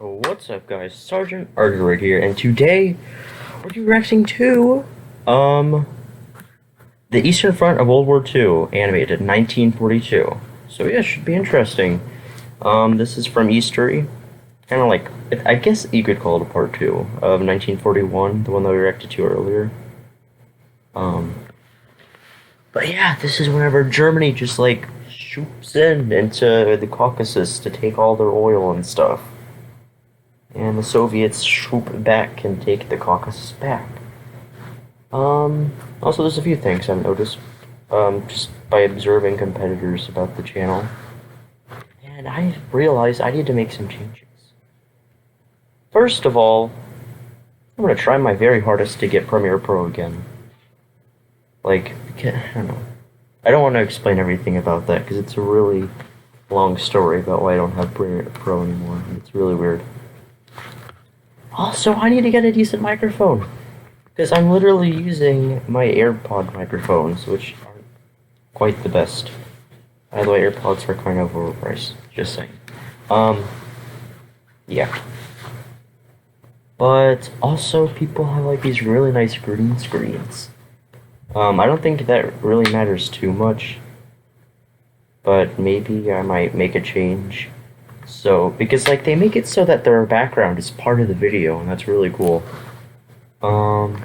What's up, guys? Sergeant Argerwood here, and today we're reacting to the Eastern Front of World War II, animated 1942. So yeah, it should be interesting. This is from Eastory, kind of like I guess you could call it a part two of 1941, the one that we reacted to earlier. But yeah, this is whenever Germany just like shoots into the Caucasus to take all their oil and stuff. And the Soviets swoop back and take the Caucasus back. Also, there's a few things I've noticed, just by observing competitors about the channel. And I realized I need to make some changes. First of all, I'm gonna try my very hardest to get Premiere Pro again. Like, I don't know. I don't want to explain everything about that, because it's a really long story about why I don't have Premiere Pro anymore. It's really weird. Also, I need to get a decent microphone, because I'm literally using my AirPod microphones, which aren't quite the best. By the way, AirPods are kind of overpriced, just saying. Yeah. But also, people have like these really nice green screens. I don't think that really matters too much, but maybe I might make a change. So, because like they make it so that their background is part of the video, and that's really cool. And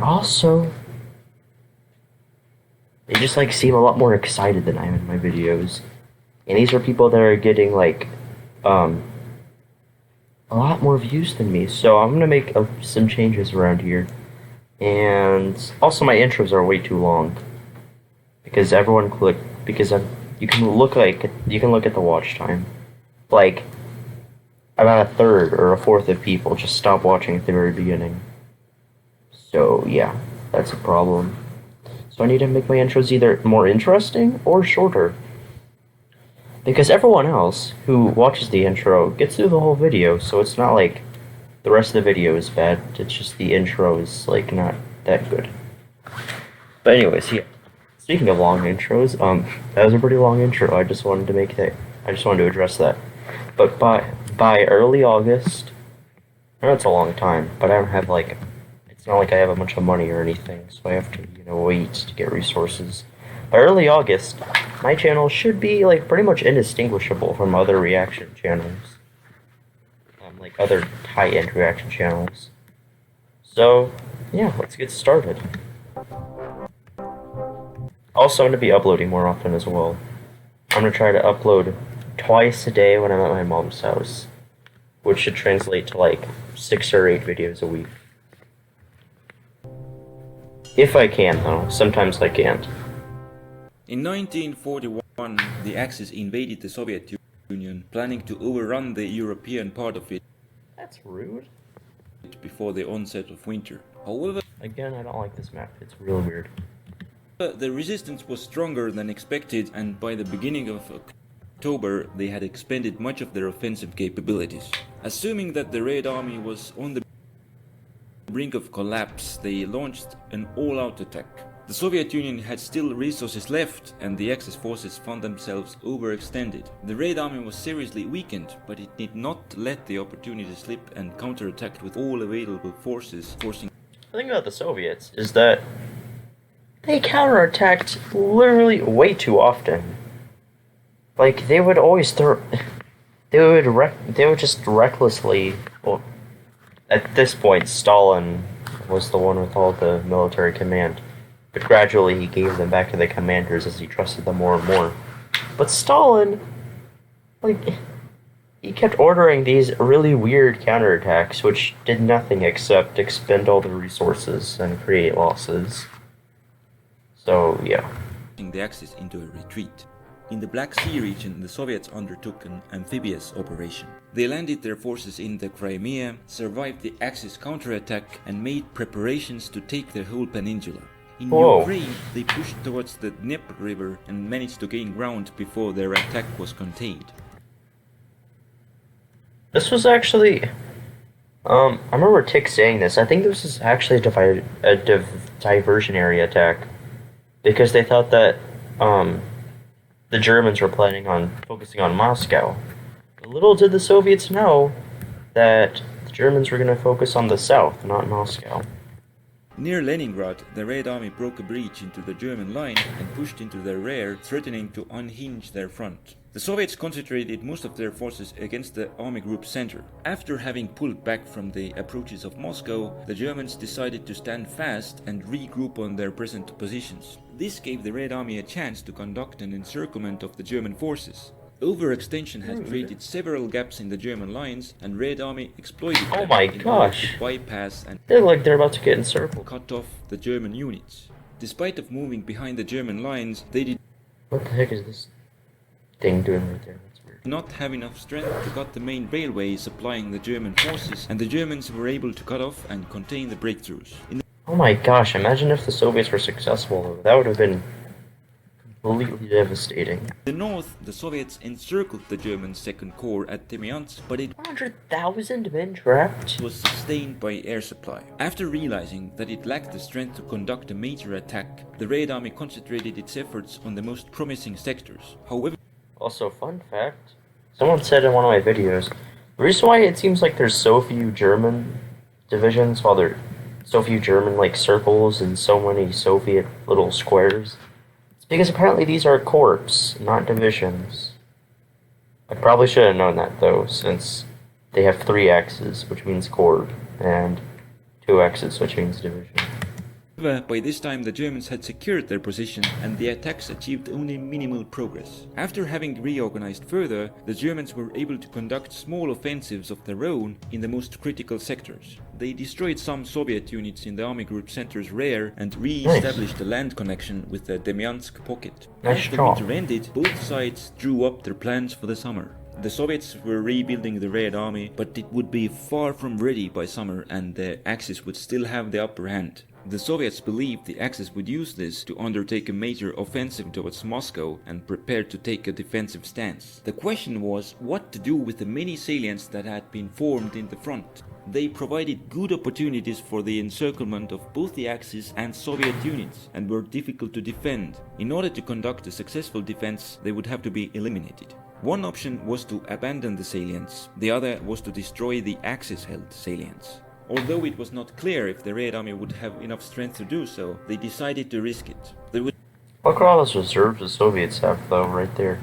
also, they just like seem a lot more excited than I am in my videos. And these are people that are getting like, a lot more views than me. So I'm gonna make some changes around here. And also my intros are way too long. Because you can look at the watch time. Like, about a third or a fourth of people just stop watching at the very beginning. So yeah, that's a problem. So I need to make my intros either more interesting or shorter. Because everyone else who watches the intro gets through the whole video, so it's not like the rest of the video is bad, it's just the intro is like not that good. But anyways, yeah. Speaking of long intros, that was a pretty long intro. I just wanted to address that. But by early August, I know it's a long time, but I don't have like, it's not like I have a bunch of money or anything, so I have to, wait to get resources. By early August, my channel should be like pretty much indistinguishable from other reaction channels. Like other high-end reaction channels. So, yeah, let's get started. Also, I'm going to be uploading more often as well. I'm going to try to upload twice a day when I'm at my mom's house, which should translate to like 6 or 8 videos a week. If I can, though. Sometimes I can't. In 1941, the Axis invaded the Soviet Union, planning to overrun the European part of it. That's rude. Before the onset of winter. However, again, I don't like this map. It's real weird. The resistance was stronger than expected, and by the beginning of October, they had expended much of their offensive capabilities. Assuming that the Red Army was on the brink of collapse, they launched an all-out attack. The Soviet Union had still resources left, and the Axis forces found themselves overextended. The Red Army was seriously weakened, but it did not let the opportunity slip and counterattacked with all available forces, forcing... The thing about the Soviets is that they counterattacked literally way too often. Like, they would always they would just recklessly... Well, at this point, Stalin was the one with all the military command. But gradually he gave them back to the commanders as he trusted them more and more. But Stalin, like, he kept ordering these really weird counterattacks, which did nothing except expend all the resources and create losses. So, yeah. The Axis into a retreat. In the Black Sea region, the Soviets undertook an amphibious operation. They landed their forces in the Crimea, survived the Axis counterattack, and made preparations to take the whole peninsula. In Ukraine, they pushed towards the Dnieper River and managed to gain ground before their attack was contained. This was actually... I remember Tick saying this. I think this is actually a diversionary attack. Because they thought that, the Germans were planning on focusing on Moscow. Little did the Soviets know that the Germans were going to focus on the south, not Moscow. Near Leningrad, the Red Army broke a breach into the German line and pushed into their rear, threatening to unhinge their front. The Soviets concentrated most of their forces against the army group's center. After having pulled back from the approaches of Moscow, the Germans decided to stand fast and regroup on their present positions. This gave the Red Army a chance to conduct an encirclement of the German forces. Overextension had created several gaps in the German lines, and Red Army exploited them in order to bypass and they look like they're about to get encircled. cut off the German units. Despite of moving behind the German lines, they did What the heck is this thing doing right there? That's weird. not have enough strength to cut the main railway supplying the German forces, and the Germans were able to cut off and contain the breakthroughs. Oh my gosh, imagine if the Soviets were successful. That would have been completely devastating. In the north, the Soviets encircled the German Second Corps at Demyansk, but it 100,000 men trapped? was sustained by air supply. After realizing that it lacked the strength to conduct a major attack, the Red Army concentrated its efforts on the most promising sectors. However, Also, fun fact, someone said in one of my videos, the reason why it seems like there's so few German divisions, while there are so few German, like, circles and so many Soviet little squares, it's because apparently these are corps, not divisions. I probably should have known that, though, since they have 3 axes, which means corps, and 2 axes, which means division. by this time the Germans had secured their position and the attacks achieved only minimal progress. After having reorganized further, the Germans were able to conduct small offensives of their own in the most critical sectors. They destroyed some Soviet units in the army group center's rear and re-established a land connection with the Demyansk pocket. Nice As the job. winter ended, both sides drew up their plans for the summer. The Soviets were rebuilding the Red Army, but it would be far from ready by summer and the Axis would still have the upper hand. The Soviets believed the Axis would use this to undertake a major offensive towards Moscow and prepared to take a defensive stance. The question was what to do with the many salients that had been formed in the front. They provided good opportunities for the encirclement of both the Axis and Soviet units and were difficult to defend. In order to conduct a successful defense, they would have to be eliminated. One option was to abandon the salients, the other was to destroy the Axis-held salients. Although it was not clear if the Red Army would have enough strength to do so, they decided to risk it. They would Look at all those reserves the Soviets have, though, right there.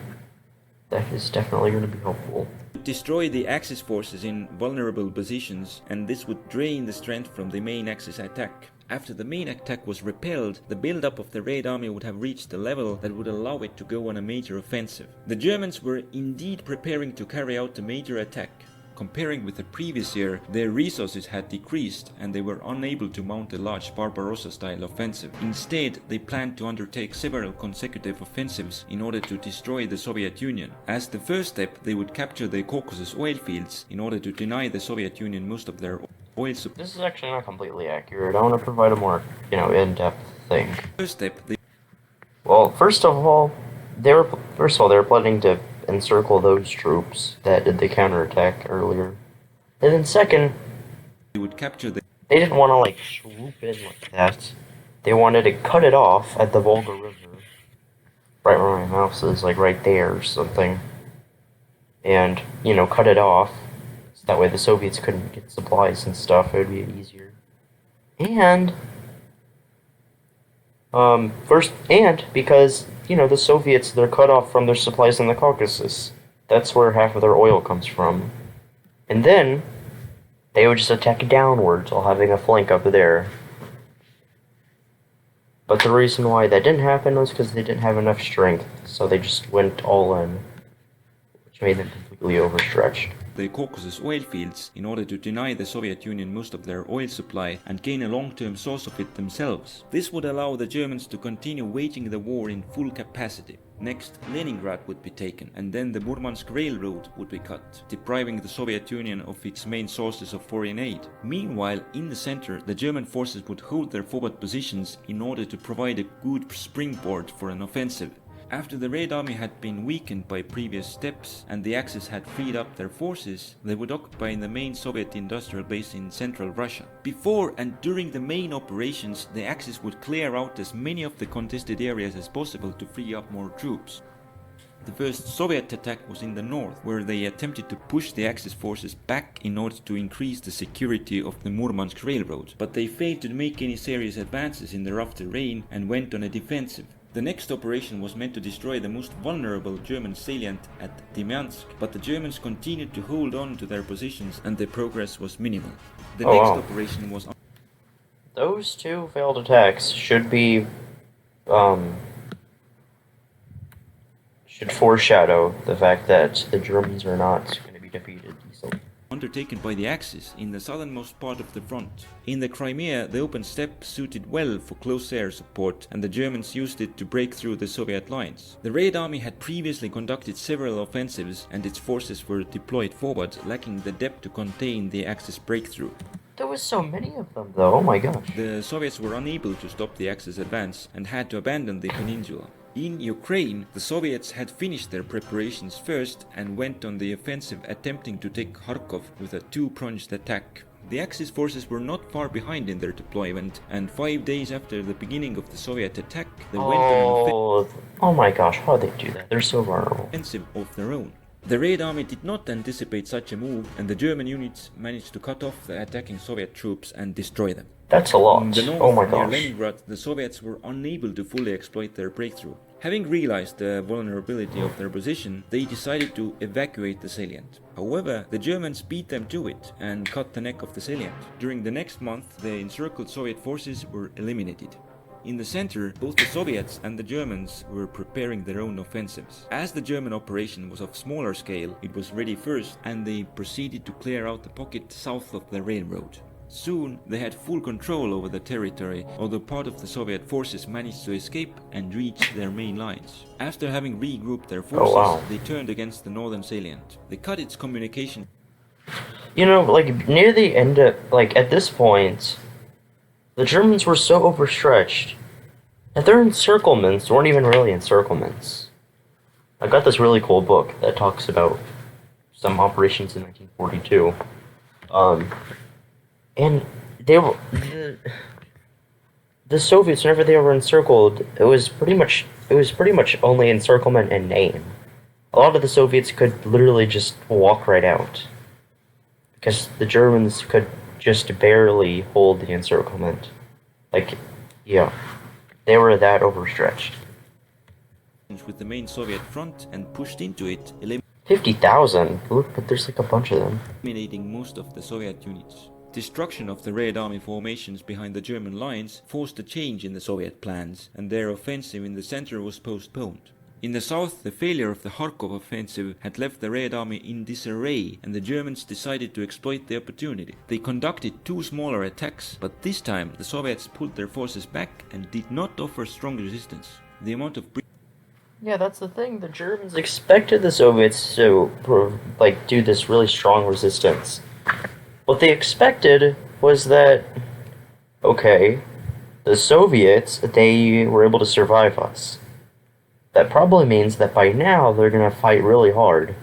That is definitely going to be helpful. destroy the Axis forces in vulnerable positions, and this would drain the strength from the main Axis attack. After the main attack was repelled, the build-up of the Red Army would have reached a level that would allow it to go on a major offensive. The Germans were indeed preparing to carry out a major attack. Comparing with the previous year, their resources had decreased and they were unable to mount a large Barbarossa-style offensive. Instead, they planned to undertake several consecutive offensives in order to destroy the Soviet Union. As the first step, they would capture the Caucasus oil fields in order to deny the Soviet Union most of their oil supply. This is actually not completely accurate. I want to provide a more, in-depth thing. First step, Well, first of all, they were planning to encircle those troops that did the counterattack earlier. And then second, they would capture the they didn't want to, swoop in like that. They wanted to cut it off at the Volga River. Right where my mouse is, right there or something. And, cut it off. So that way the Soviets couldn't get supplies and stuff. It would be easier. And, because the Soviets, they're cut off from their supplies in the Caucasus. That's where half of their oil comes from. And then, they would just attack downwards while having a flank up there. But the reason why that didn't happen was because they didn't have enough strength, so they just went all in, which made them completely overstretched. The Caucasus oil fields in order to deny the Soviet Union most of their oil supply and gain a long-term source of it themselves. This would allow the Germans to continue waging the war in full capacity. Next, Leningrad would be taken, and then the Murmansk Railroad would be cut, depriving the Soviet Union of its main sources of foreign aid. Meanwhile, in the center, the German forces would hold their forward positions in order to provide a good springboard for an offensive. After the Red Army had been weakened by previous steps and the Axis had freed up their forces, they would occupy the main Soviet industrial base in central Russia. Before and during the main operations, the Axis would clear out as many of the contested areas as possible to free up more troops. The first Soviet attack was in the north, where they attempted to push the Axis forces back in order to increase the security of the Murmansk railroad, but they failed to make any serious advances in the rough terrain and went on a defensive. The next operation was meant to destroy the most vulnerable German salient at Demyansk, but the Germans continued to hold on to their positions and their progress was minimal. The next operation was... Those two failed attacks should be, should foreshadow the fact that the Germans are not going to be defeated easily. Undertaken by the Axis in the southernmost part of the front. In the Crimea, the open steppe suited well for close air support, and the Germans used it to break through the Soviet lines. The Red Army had previously conducted several offensives, and its forces were deployed forward, lacking the depth to contain the Axis breakthrough. There was so many of them, though. Oh my gosh. The Soviets were unable to stop the Axis advance and had to abandon the peninsula. In Ukraine, the Soviets had finished their preparations first and went on the offensive, attempting to take Kharkov with a two-pronged attack. The Axis forces were not far behind in their deployment, and 5 days after the beginning of the Soviet attack, they went on an oh my gosh, how did they do that? They're so vulnerable. offensive of their own. The Red Army did not anticipate such a move, and the German units managed to cut off the attacking Soviet troops and destroy them. That's a lot. In the north, Oh my near gosh. Leningrad, the Soviets were unable to fully exploit their breakthrough. Having realized the vulnerability of their position, they decided to evacuate the salient. However, the Germans beat them to it and cut the neck of the salient. During the next month, the encircled Soviet forces were eliminated. In the center, both the Soviets and the Germans were preparing their own offensives. As the German operation was of smaller scale, it was ready first, and they proceeded to clear out the pocket south of the railroad. Soon, they had full control over the territory, although part of the Soviet forces managed to escape and reach their main lines. After having regrouped their forces, they turned against the northern salient. They cut its communication. You know, like, near the end of, like, at this point, the Germans were so overstretched that their encirclements weren't even really encirclements. I got this really cool book that talks about some operations in 1942. And they were the Soviets, whenever they were encircled, it was pretty much only encirclement in name. A lot of the Soviets could literally just walk right out, because the Germans could just barely hold the encirclement. Like, yeah, they were that overstretched. With the main Soviet front and pushed into it, 50,000. Look, but there's like a bunch of them. eliminating most of the Soviet units. Destruction of the Red Army formations behind the German lines forced a change in the Soviet plans, and their offensive in the center was postponed. In the south, the failure of the Kharkov offensive had left the Red Army in disarray, and the Germans decided to exploit the opportunity. They conducted two smaller attacks, but this time the Soviets pulled their forces back and did not offer strong resistance. The amount of Yeah, that's the thing. The Germans expected the Soviets to, like, do this really strong resistance. What they expected was that, okay, the Soviets, they were able to survive us. That probably means that by now they're gonna fight really hard.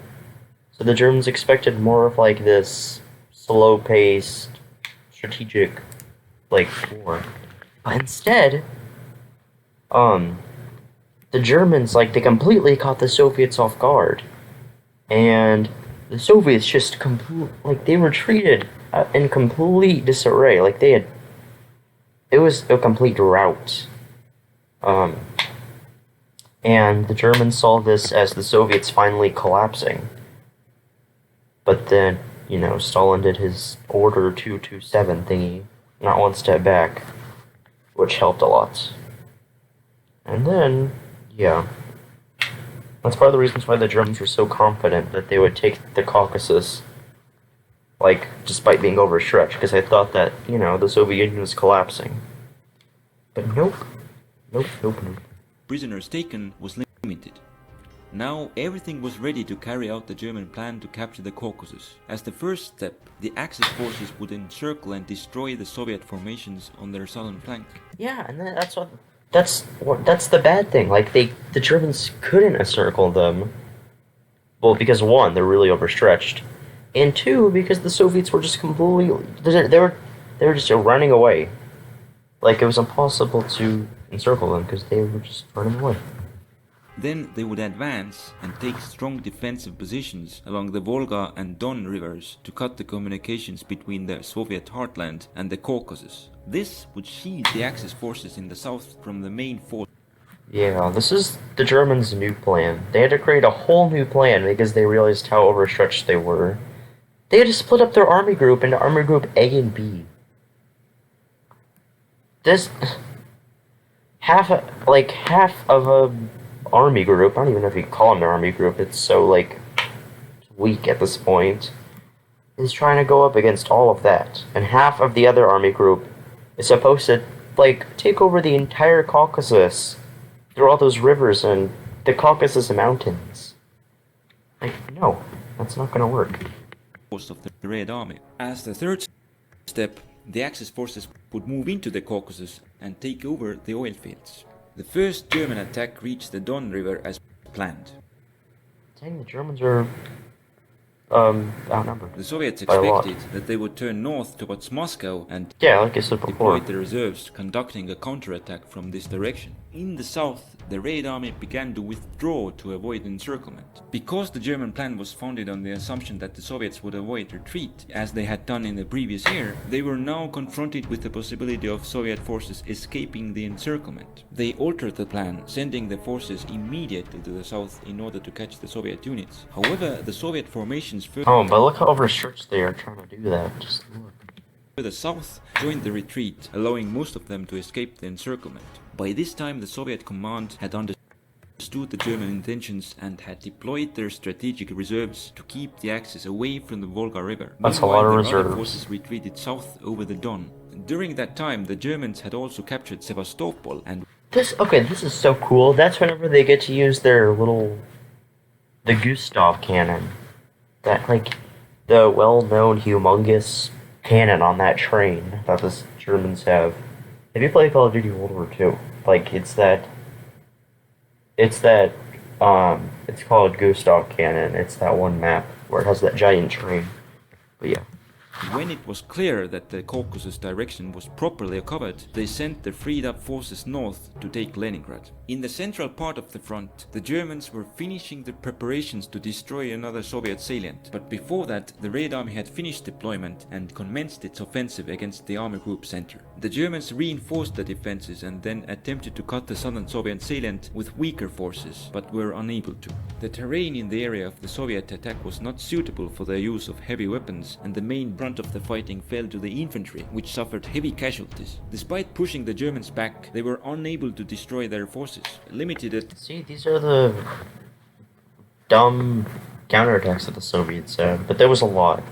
So the Germans expected more of, like, this slow-paced, strategic, like, war. But instead, the Germans, like, they completely caught the Soviets off guard. And the Soviets just they retreated in complete disarray. Like, it was a complete rout. And the Germans saw this as the Soviets finally collapsing. But then, you know, Stalin did his Order 227 thingy, not one step back, which helped a lot. And then, yeah. That's part of the reasons why the Germans were so confident that they would take the Caucasus, like, despite being overstretched, because they thought that, you know, the Soviet Union was collapsing. But nope. Nope. prisoners taken was limited. Now everything was ready to carry out the German plan to capture the Caucasus. As the first step, the Axis forces would encircle and destroy the Soviet formations on their southern flank. Yeah, and that's the bad thing. Like, the Germans couldn't encircle them. Well, because one, they're really overstretched, and two, because the Soviets were just completely they were just running away. Like, it was impossible to encircle them because they were just running away. Then they would advance and take strong defensive positions along the Volga and Don rivers to cut the communications between the Soviet heartland and the Caucasus. This would shield the Axis forces in the south from the main force. Yeah, this is the Germans' new plan. They had to create a whole new plan because they realized how overstretched they were. They had to split up their army group into Army Group A and B. This half of a army group. I don't even know if you call them an army group. It's so weak at this point. Is trying to go up against all of that, and half of the other army group is supposed to take over the entire Caucasus through all those rivers and the Caucasus Mountains. No, that's not gonna work. Of the Red Army. As the third step, the Axis forces would move into the Caucasus and take over the oil fields. The first German attack reached the Don River as planned. Dang, the Germans are outnumbered. The Soviets expected that they would turn north towards Moscow and like I said before, deployed the reserves, conducting a counterattack from this direction. In the south, the Red Army began to withdraw to avoid encirclement. Because the German plan was founded on the assumption that the Soviets would avoid retreat, as they had done in the previous year, they were now confronted with the possibility of Soviet forces escaping the encirclement. They altered the plan, sending the forces immediately to the south in order to catch the Soviet units. However, the Soviet formations but look how overstretched they are trying to do that. Just look. the south joined the retreat, allowing most of them to escape the encirclement. By this time, the Soviet command had understood the German intentions and had deployed their strategic reserves to keep the Axis away from the Volga River. That's a lot of Meanwhile, the other reserves. forces retreated south over the Don. During that time, the Germans had also captured Sevastopol and This is so cool. That's whenever they get to use their the Gustav cannon. That the well-known humongous cannon on that train that the Germans have. If you play Call of Duty World War II, it's called Gustav cannon. It's that one map where it has that giant train. But yeah. when it was clear that the Caucasus direction was properly covered, they sent the freed up forces north to take Leningrad. In the central part of the front, the Germans were finishing the preparations to destroy another Soviet salient, but before that, the Red Army had finished deployment and commenced its offensive against the Army Group center. The Germans reinforced the defenses and then attempted to cut the southern Soviet salient with weaker forces, but were unable to. The terrain in the area of the Soviet attack was not suitable for the use of heavy weapons, and the main brunt of the fighting fell to the infantry, which suffered heavy casualties. Despite pushing the Germans back, they were unable to destroy their forces, limited at... See, these are the dumb counterattacks that the Soviets had, but there was a lot.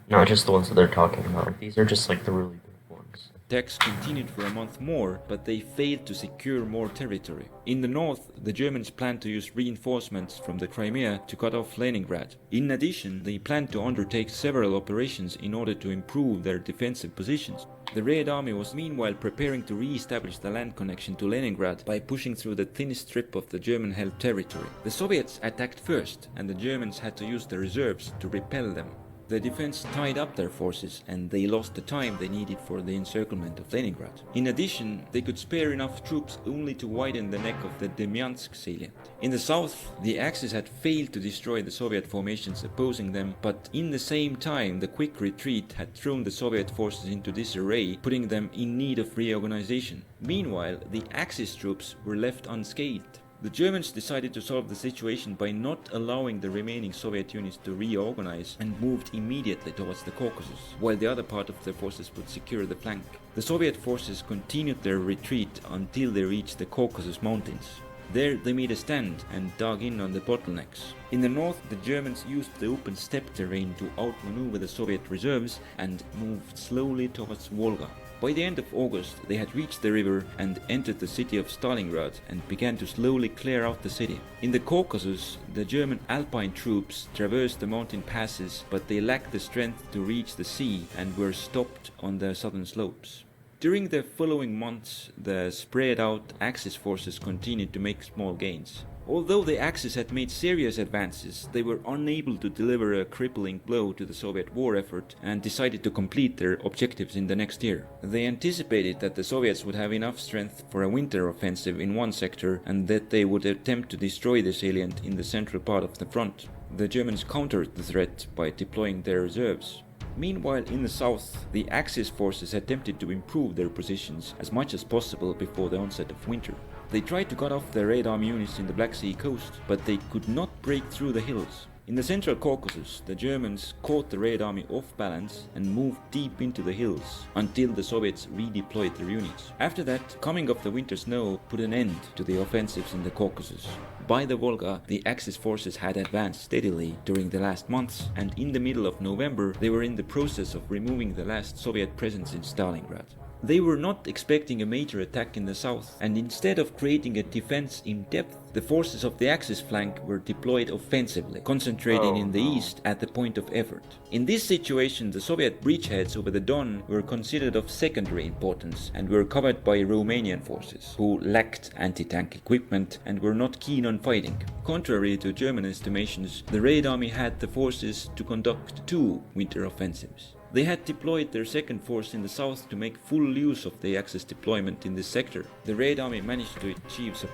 Not just the ones that they're talking about. These are just the really big ones. Attacks continued for a month more, but they failed to secure more territory. In the north, the Germans planned to use reinforcements from the Crimea to cut off Leningrad. In addition, they planned to undertake several operations in order to improve their defensive positions. The Red Army was meanwhile preparing to re-establish the land connection to Leningrad by pushing through the thin strip of the German-held territory. The Soviets attacked first, and the Germans had to use the reserves to repel them. The defense tied up their forces, and they lost the time they needed for the encirclement of Leningrad. In addition, they could spare enough troops only to widen the neck of the Demyansk salient. In the south, the Axis had failed to destroy the Soviet formations opposing them, but in the same time, the quick retreat had thrown the Soviet forces into disarray, putting them in need of reorganization. Meanwhile, the Axis troops were left unscathed. The Germans decided to solve the situation by not allowing the remaining Soviet units to reorganize and moved immediately towards the Caucasus, while the other part of their forces would secure the flank. The Soviet forces continued their retreat until they reached the Caucasus Mountains. There they made a stand and dug in on the bottlenecks. In the north, the Germans used the open steppe terrain to outmaneuver the Soviet reserves and moved slowly towards Volga. By the end of August, they had reached the river and entered the city of Stalingrad and began to slowly clear out the city. In the Caucasus, the German Alpine troops traversed the mountain passes, but they lacked the strength to reach the sea and were stopped on the southern slopes. During the following months, the spread out Axis forces continued to make small gains. Although the Axis had made serious advances, they were unable to deliver a crippling blow to the Soviet war effort and decided to complete their objectives in the next year. They anticipated that the Soviets would have enough strength for a winter offensive in one sector and that they would attempt to destroy the salient in the central part of the front. The Germans countered the threat by deploying their reserves. Meanwhile, in the south, the Axis forces attempted to improve their positions as much as possible before the onset of winter. They tried to cut off the Red Army units in the Black Sea coast, but they could not break through the hills. In the central Caucasus, the Germans caught the Red Army off balance and moved deep into the hills until the Soviets redeployed their units. After that, coming of the winter snow put an end to the offensives in the Caucasus. By the Volga, the Axis forces had advanced steadily during the last months, and in the middle of November, they were in the process of removing the last Soviet presence in Stalingrad. They were not expecting a major attack in the south, and instead of creating a defense in depth, the forces of the Axis flank were deployed offensively, concentrating in the east at the point of effort. In this situation, the Soviet breachheads over the Don were considered of secondary importance and were covered by Romanian forces, who lacked anti-tank equipment and were not keen on fighting. Contrary to German estimations, the Red Army had the forces to conduct 2 winter offensives. They had deployed their second force in the south to make full use of the Axis deployment in this sector. The Red Army managed to achieve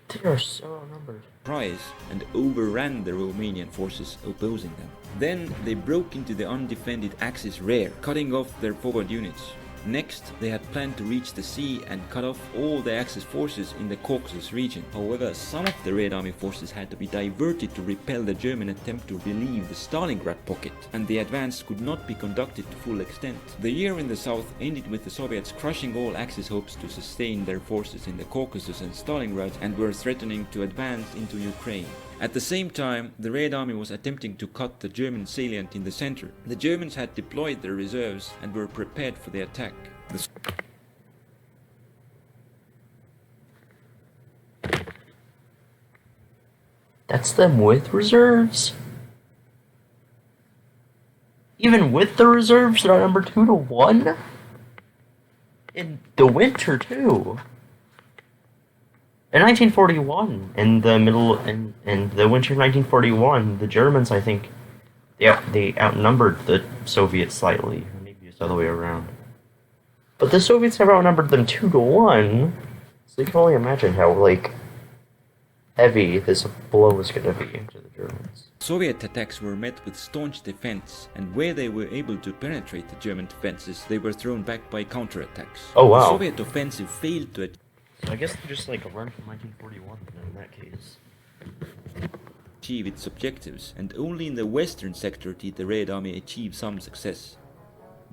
They are so outnumbered. surprise and overran the Romanian forces opposing them. Then they broke into the undefended Axis rear, cutting off their forward units. Next, they had planned to reach the sea and cut off all the Axis forces in the Caucasus region. However, some of the Red Army forces had to be diverted to repel the German attempt to relieve the Stalingrad pocket, and the advance could not be conducted to full extent. The year in the south ended with the Soviets crushing all Axis hopes to sustain their forces in the Caucasus and Stalingrad and were threatening to advance into Ukraine. At the same time, the Red Army was attempting to cut the German salient in the center. The Germans had deployed their reserves and were prepared for the attack. That's them with reserves? Even with the reserves, they're number 2-1? In the winter, too. In 1941, in the winter of 1941, the Germans, I think, they outnumbered the Soviets slightly. Or maybe it's the other way around. But the Soviets have outnumbered them 2-1, so you can only imagine how, heavy this blow is going to be to the Germans. Soviet attacks were met with staunch defense, and where they were able to penetrate the German defenses, they were thrown back by counterattacks. Oh, wow. The Soviet offensive failed to I guess they're just a run from 1941 in that case. achieve its objectives, and only in the western sector did the Red Army achieve some success.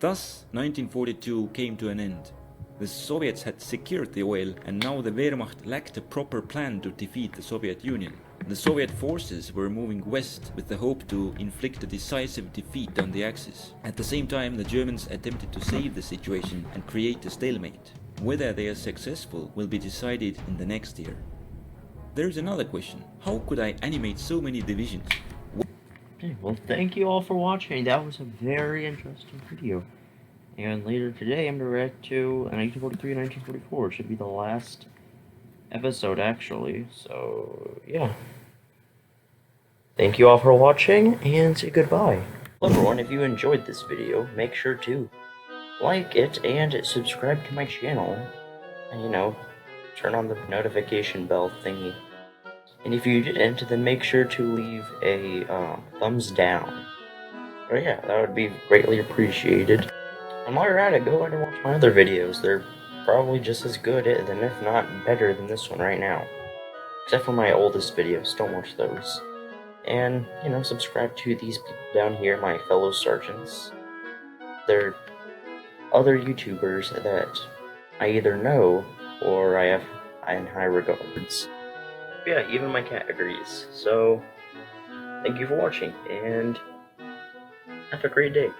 Thus, 1942 came to an end. The Soviets had secured the oil, and now the Wehrmacht lacked a proper plan to defeat the Soviet Union. The Soviet forces were moving west with the hope to inflict a decisive defeat on the Axis. At the same time, the Germans attempted to save the situation and create a stalemate. Whether they are successful will be decided in the next year. There is another question. How could I animate so many divisions? Okay, well, thank you all for watching. That was a very interesting video. And later today, I'm going to react to 1943 and 1944. It should be the last episode, actually. So, yeah. Thank you all for watching, and say goodbye. Hello, everyone. If you enjoyed this video, make sure to like it and subscribe to my channel. And, turn on the notification bell thingy. And if you didn't, then make sure to leave a thumbs down. But yeah, that would be greatly appreciated. And while you're at it, go ahead and watch my other videos. They're probably just as good, and if not better than this one right now. Except for my oldest videos, don't watch those. And, subscribe to these people down here, my fellow sergeants. They're other YouTubers that I either know or I have in high regards. Yeah, even my cat agrees. So, thank you for watching, and have a great day.